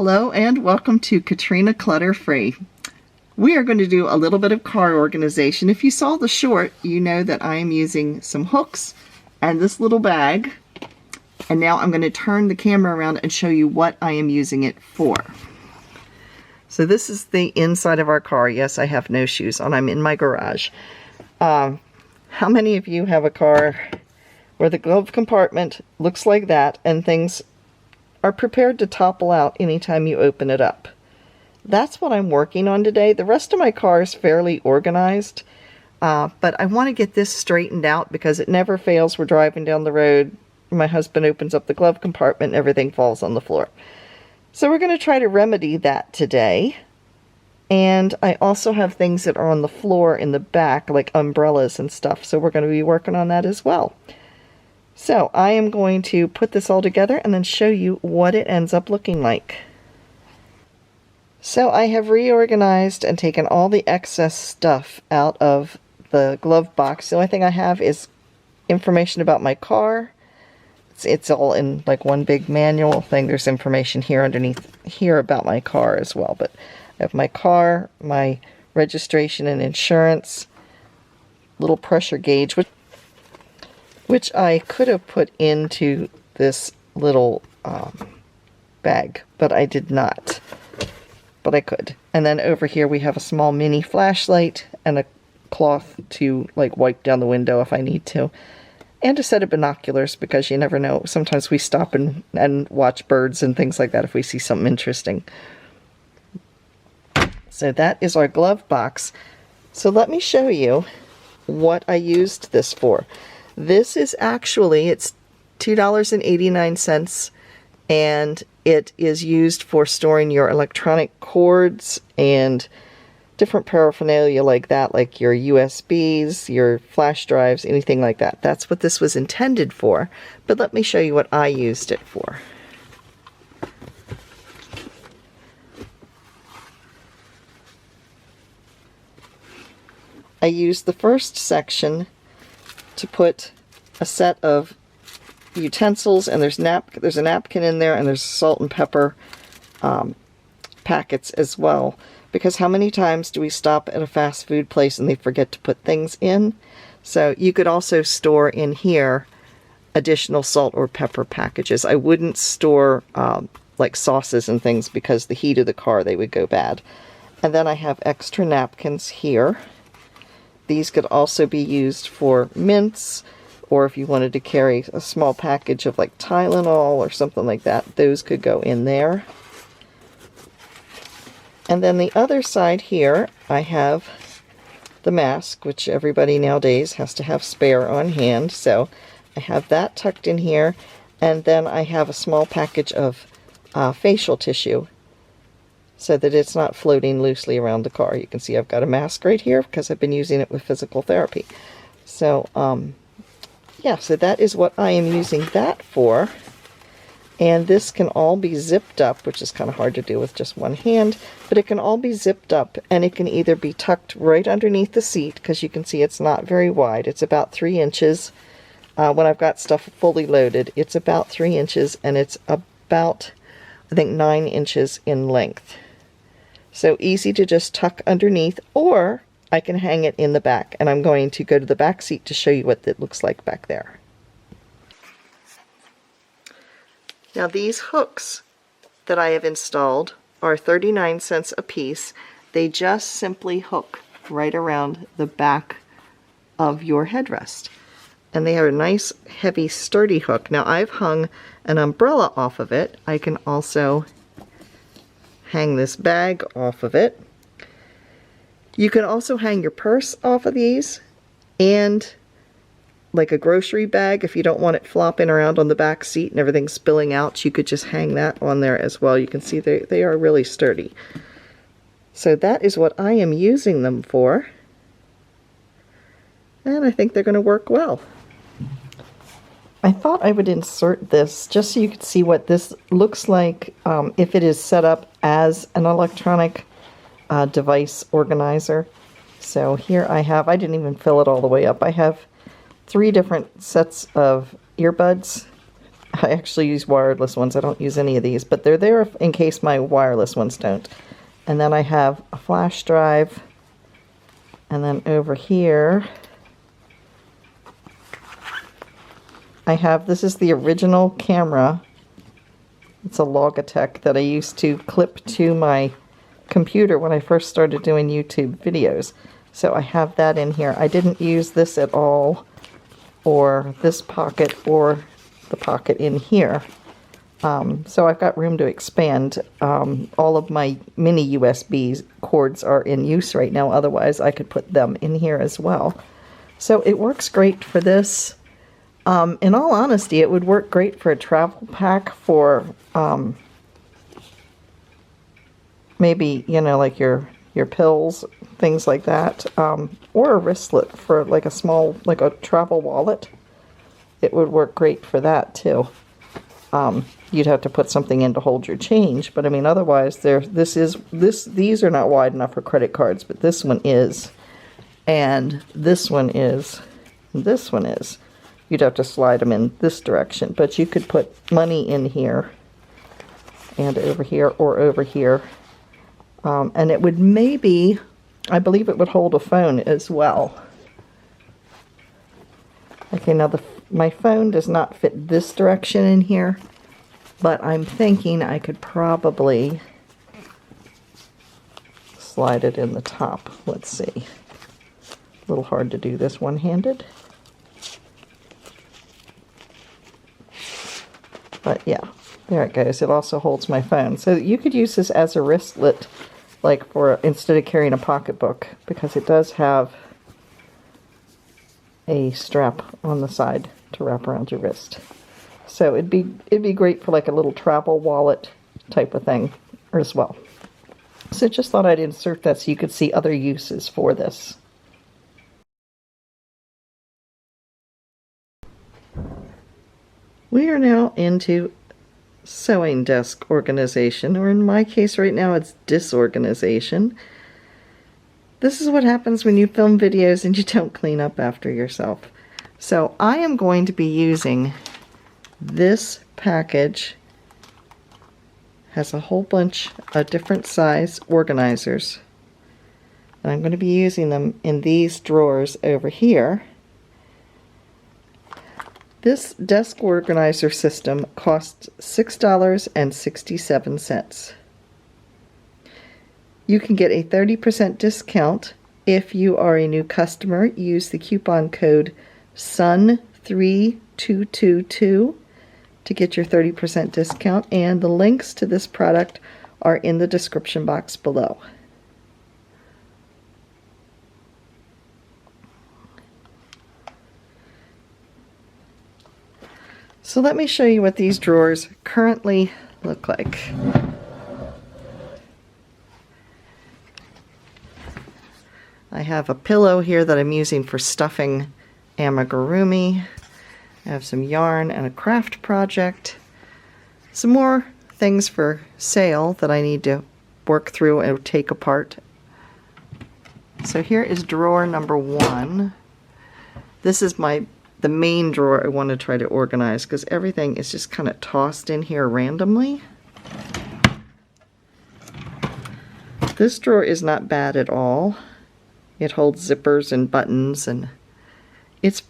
Hello and welcome to Katrina Clutter Free. We are going to do a little bit of car organization. If you saw the short, you know that I am using some hooks and this little bag. And now I'm going to turn the camera around and show you what I am using it for. So this is the inside of our car. Yes, I have no shoes on. I'm in my garage. How many of you have a car where the glove compartment looks like that and things are prepared to topple out anytime you open it up? That's what I'm working on today. The rest of my car is fairly organized, but I want to get this straightened out because it never fails. We're driving down the road, my husband opens up the glove compartment and everything falls on the floor. So we're going to try to remedy that today. And I also have things that are on the floor in the back, like umbrellas and stuff, so we're going to be working on that as well. So I am going to put this all together and then show you what it ends up looking like. So I have reorganized and taken all the excess stuff out of the glove box. The only thing I have is information about my car. It's all in like one big manual thing. There's information here underneath here about my car as well. But I have my car, my registration and insurance, little pressure gauge, which I could have put into this little bag, but I did not. But I could. And then over here we have a small mini flashlight and a cloth to like wipe down the window if I need to. And a set of binoculars because you never know. Sometimes we stop and watch birds and things like that if we see something interesting. So that is our glove box. So let me show you what I used this for. This is actually, it's $2.89 and it is used for storing your electronic cords and different paraphernalia like that, like your USBs, your flash drives, anything like that. That's what this was intended for, but let me show you what I used it for. I used the first section to put a set of utensils, and there's a napkin in there, and there's salt and pepper packets as well. Because how many times do we stop at a fast food place and they forget to put things in? So you could also store in here additional salt or pepper packages. I wouldn't store like sauces and things because the heat of the car, they would go bad. And then I have extra napkins here. These could also be used for mints, or if you wanted to carry a small package of like Tylenol or something like that, those could go in there. And then the other side here, I have the mask, which everybody nowadays has to have spare on hand. So I have that tucked in here. And then I have a small package of facial tissue so that it's not floating loosely around the car. You can see I've got a mask right here because I've been using it with physical therapy. So, yeah, so that is what I am using that for. And this can all be zipped up, which is kind of hard to do with just one hand, but it can all be zipped up, and it can either be tucked right underneath the seat, because you can see it's not very wide. It's about 3 inches. When I've got stuff fully loaded, it's about 3 inches, and it's about, I think, 9 inches in length. So easy to just tuck underneath, or I can hang it in the back, and I'm going to go to the back seat to show you what it looks like back there. Now these hooks that I have installed are 39 cents a piece. They just simply hook right around the back of your headrest. And they are a nice, heavy, sturdy hook. Now I've hung an umbrella off of it. I can also hang this bag off of it. You can also hang your purse off of these, and like a grocery bag, if you don't want it flopping around on the back seat and everything spilling out, you could just hang that on there as well. You can see they are really sturdy. So that is what I am using them for, and I think they're going to work well. I thought I would insert this just so you could see what this looks like if it is set up as an electronic device organizer. So here I have, I didn't even fill it all the way up, I have 3 different sets of earbuds I actually use wireless ones. I don't use any of these, but they're there in case my wireless ones don't. And then I have a flash drive. And then over here, I have, this is the original camera. It's a Logitech that I used to clip to my computer when I first started doing YouTube videos. So I have that in here. I didn't use this at all, or this pocket, or the pocket in here. So I've got room to expand. All of my mini USB cords are in use right now. Otherwise, I could put them in here as well. So it works great for this. In all honesty, it would work great for a travel pack for maybe, you know, like your pills, things like that, or a wristlet for like a small, like a travel wallet. It would work great for that too. You'd have to put something in to hold your change, but I mean, otherwise, these are not wide enough for credit cards, but this one is, and this one is, and this one is. You'd have to slide them in this direction, but you could put money in here, and over here, or over here, and it would maybe, I believe it would hold a phone as well. Okay, now my phone does not fit this direction in here, but I'm thinking I could probably slide it in the top. Let's see. A little hard to do this one-handed. But yeah, there it goes. It also holds my phone. So you could use this as a wristlet, like for, instead of carrying a pocketbook, because it does have a strap on the side to wrap around your wrist. So it'd be great for like a little travel wallet type of thing as well. So just thought I'd insert that so you could see other uses for this. We are now into sewing desk organization, or in my case right now it's disorganization. This is what happens when you film videos and you don't clean up after yourself. So I am going to be using this package. Has a whole bunch of different size organizers. And I'm going to be using them in these drawers over here. This desk organizer system costs $6.67. You can get a 30% discount if you are a new customer. Use the coupon code SUN3222 to get your 30% discount, and the links to this product are in the description box below. So let me show you what these drawers currently look like. I have a pillow here that I'm using for stuffing amigurumi. I have some yarn and a craft project. Some more things for sale that I need to work through and take apart. So here is drawer number 1. This is the main drawer I want to try to organize because everything is just kind of tossed in here randomly. This drawer is not bad at all. It holds zippers and buttons, and it's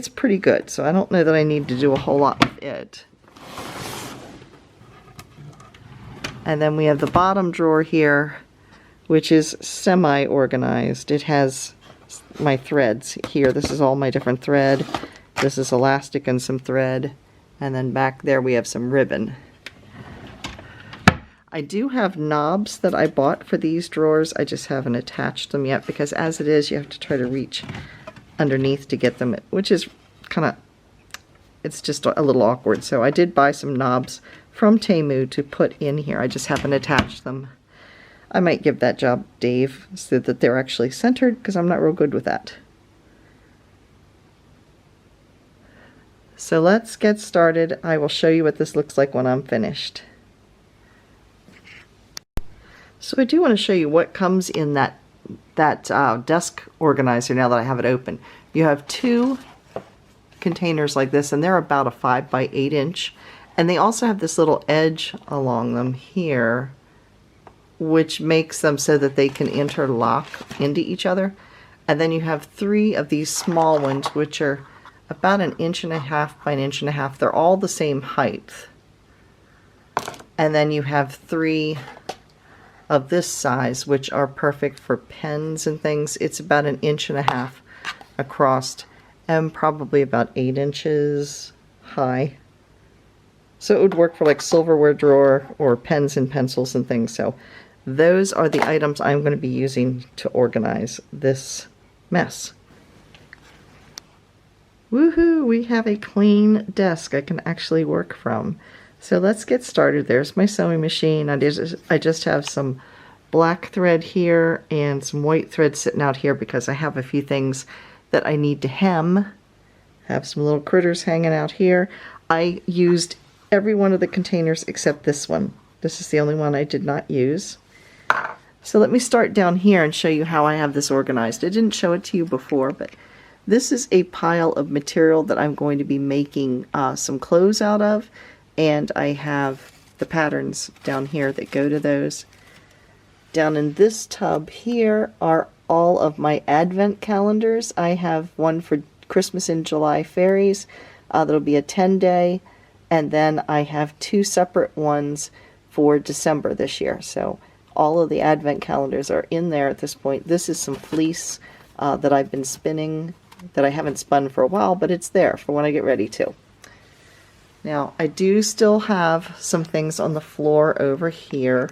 pretty good, so I don't know that I need to do a whole lot with it. And then we have the bottom drawer here, which is semi-organized. It has my threads here. This is all my different thread. This is elastic and some thread. And then back there we have some ribbon. I do have knobs that I bought for these drawers. I just haven't attached them yet because as it is, you have to try to reach underneath to get them, which is kind of, it's just a little awkward. So I did buy some knobs from Temu to put in here. I just haven't attached them. I might give that job Dave so that they're actually centered because I'm not real good with that. So let's get started. I will show you what this looks like when I'm finished. So I do want to show you what comes in that desk organizer now that I have it open. You have 2 containers like this, and they're about a 5 by 8 inch. And they also have this little edge along them here, which makes them so that they can interlock into each other. And then you have 3 of these small ones, which are about 1.5 inches by 1.5 inches. They're all the same height. And then you have 3 of this size, which are perfect for pens and things. It's about 1.5 inches across and probably about 8 inches high. So it would work for like silverware drawer or pens and pencils and things. So those are the items I'm going to be using to organize this mess. Woohoo! We have a clean desk I can actually work from. So let's get started. There's my sewing machine. I just have some black thread here and some white thread sitting out here because I have a few things that I need to hem. Have some little critters hanging out here. I used every one of the containers except this one. This is the only one I did not use. So let me start down here and show you how I have this organized. I didn't show it to you before, but this is a pile of material that I'm going to be making some clothes out of, and I have the patterns down here that go to those. Down in this tub here are all of my advent calendars. I have one for Christmas in July fairies. That'll be a 10-day. And then I have 2 separate ones for December this year. So all of the advent calendars are in there at this point. This is some fleece that I've been spinning that I haven't spun for a while, but it's there for when I get ready to. Now I do still have some things on the floor over here.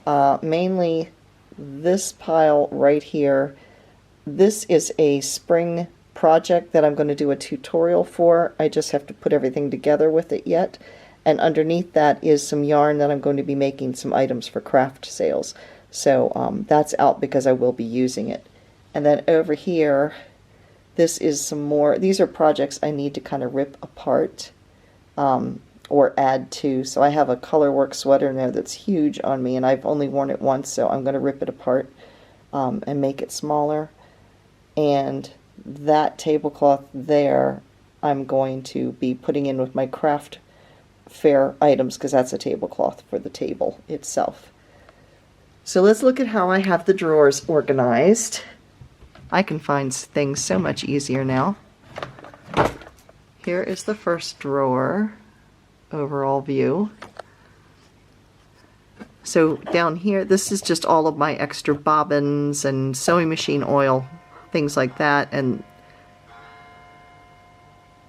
Mainly this pile right here. This is a spring project that I'm going to do a tutorial for. I just have to put everything together with it yet. And underneath that is some yarn that I'm going to be making some items for craft sales. So that's out because I will be using it. And then over here, this is some more. These are projects I need to kind of rip apart or add to. So I have a colorwork sweater in there that's huge on me, and I've only worn it once, so I'm going to rip it apart and make it smaller. And that tablecloth there I'm going to be putting in with my craft fair items because that's a tablecloth for the table itself. So let's look at how I have the drawers organized. I can find things so much easier now. Here is the first drawer, overall view. So down here, this is just all of my extra bobbins and sewing machine oil, things like that, and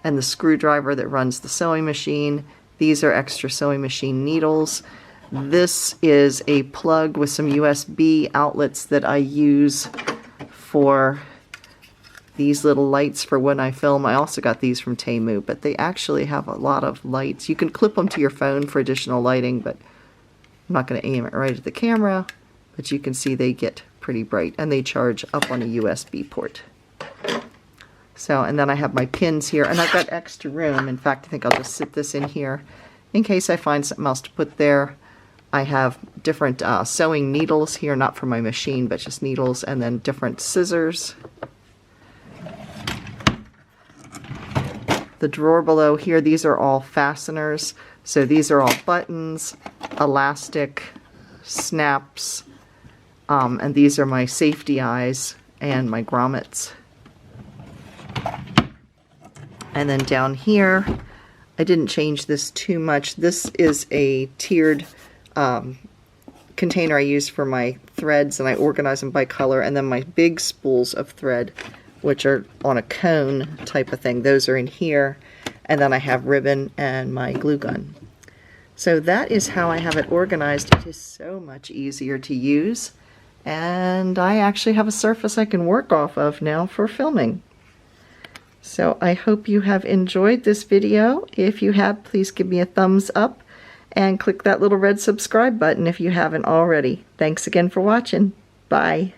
the screwdriver that runs the sewing machine. These are extra sewing machine needles. This is a plug with some USB outlets that I use for these little lights for when I film. I also got these from Temu, but they actually have a lot of lights. You can clip them to your phone for additional lighting, but I'm not going to aim it right at the camera, but you can see they get pretty bright, and they charge up on a USB port. So, and then I have my pins here, and I've got extra room. In fact, I think I'll just sit this in here in case I find something else to put there. I have different sewing needles here, not for my machine, but just needles, and then different scissors. The drawer below here, these are all fasteners. So these are all buttons, elastic, snaps, and these are my safety eyes and my grommets. And then down here, I didn't change this too much. This is a tiered container I use for my threads, and I organize them by color. And then my big spools of thread, which are on a cone type of thing, those are in here. And then I have ribbon and my glue gun. So that is how I have it organized. It is so much easier to use, and I actually have a surface I can work off of now for filming. So I hope you have enjoyed this video. If you have, please give me a thumbs up and click that little red subscribe button if you haven't already. Thanks again for watching. Bye.